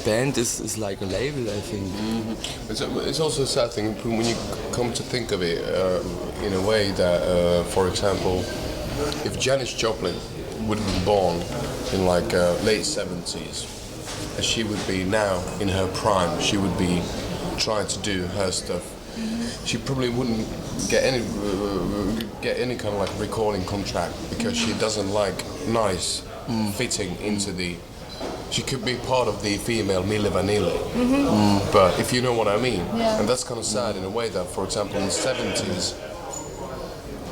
band is like a label, I think. It's also a sad thing when you come to think of it in a way that, for example, if Janis Joplin would have been born in like late 70s, she would be now in her prime. She would be trying to do her stuff. She probably wouldn't get any kind of like recording contract because she doesn't like nice fitting into the. She could be part of the female Mille Vanille, but if you know what I mean, and that's kind of sad in a way that, for example, in the 70s,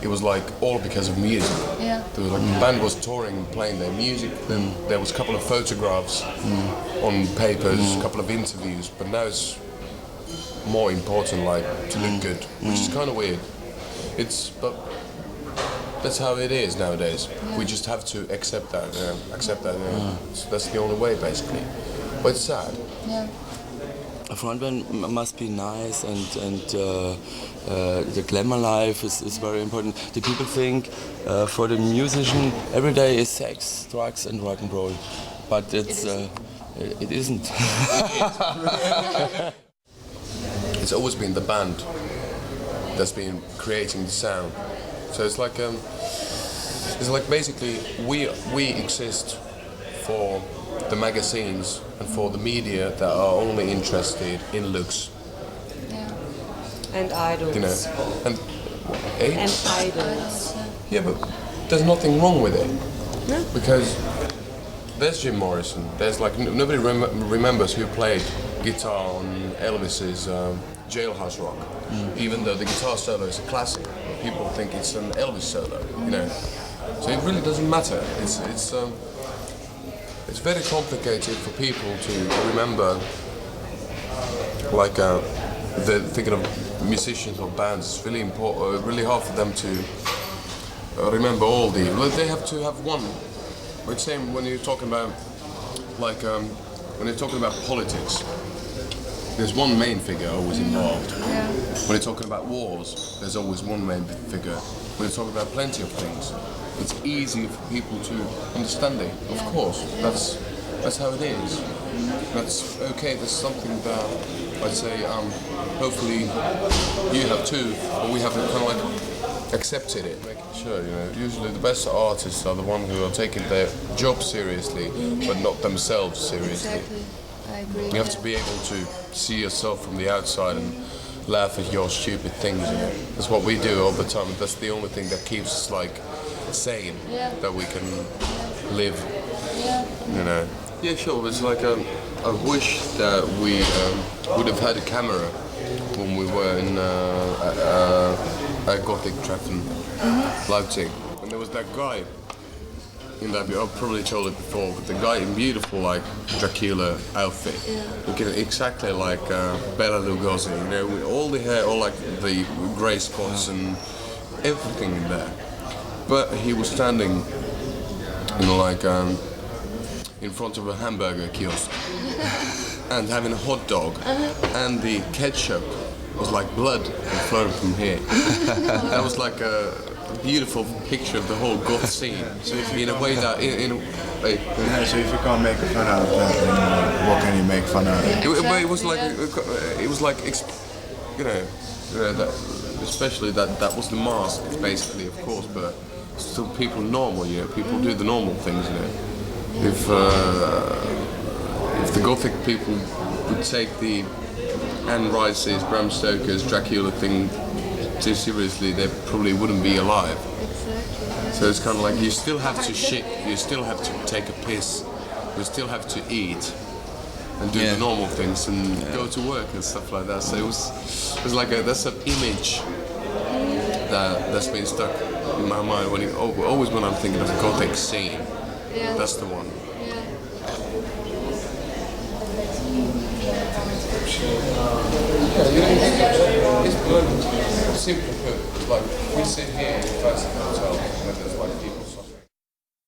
it was like all because of music. Yeah. There was like the band was touring and playing their music. Then there was a couple of photographs on papers, a couple of interviews, but now it's more important, like to look good, which is kind of weird. But that's how it is nowadays. Yeah. We just have to accept that. So that's the only way, basically. But it's sad. Yeah. A frontman must be nice, and the glamour life is very important. The people think for the musician every day is sex, drugs, and rock and roll, but it isn't. It's always been the band that's been creating the sound. So it's like basically we exist for the magazines and for the media that are only interested in looks. Yeah. And idols. You know, and idols. Yeah, but there's nothing wrong with it. No. Because there's Jim Morrison. There's like nobody remembers who played guitar on Elvis's Jailhouse Rock, even though the guitar solo is a classic. People think it's an Elvis solo, you know. So it really doesn't matter. It's very complicated for people to remember, like thinking of musicians or bands. It's really important, really hard for them to remember all the. Well, they have to have one. But same when you're talking about, like, when you're talking about politics. There's one main figure always involved. Yeah. When you're talking about wars, there's always one main figure. When you're talking about plenty of things, it's easy for people to understand it. Of course, that's how it is. That's okay. That's something that I'd say. Hopefully, you have too, or we have kind of like accepted it. Making sure, you know. Usually, the best artists are the ones who are taking their job seriously, but not themselves seriously. Exactly. I agree. You have to be able to see yourself from the outside and laugh at your stupid things. You know? That's what we do all the time. That's the only thing that keeps us like sane, that we can live. Yeah. You know. Yeah, sure. It's like I wish that we would have had a camera when we were in at Gothic Treffen, Leipzig, and there was that guy. In that, I've probably told it before, but the guy in beautiful like Dracula outfit, looking exactly like Bela Lugosi, you know, with all the hair, all like the grey spots and everything in there. But he was standing, you know, like in front of a hamburger kiosk and having a hot dog, and the ketchup was like blood flowing from here. That was like a beautiful picture of the whole goth scene. So in a way that, so if you can't make fun out of that, then what can you make fun out of? But it was like, you know, that, especially that was the mask, basically, of course, but still people normal, you know, people do the normal things, you know. If the Gothic people would take the Anne Rice's, Bram Stoker's Dracula thing too seriously, they probably wouldn't be alive. Exactly. So it's kind of like you still have to shit, you still have to take a piss, you still have to eat and do the normal things and go to work and stuff like that. So it was like that's an image that's been stuck in my mind always when I'm thinking of the Gothic scene. Yeah. That's the one. It's simply put, like we sit here in a fancy hotel where there's like people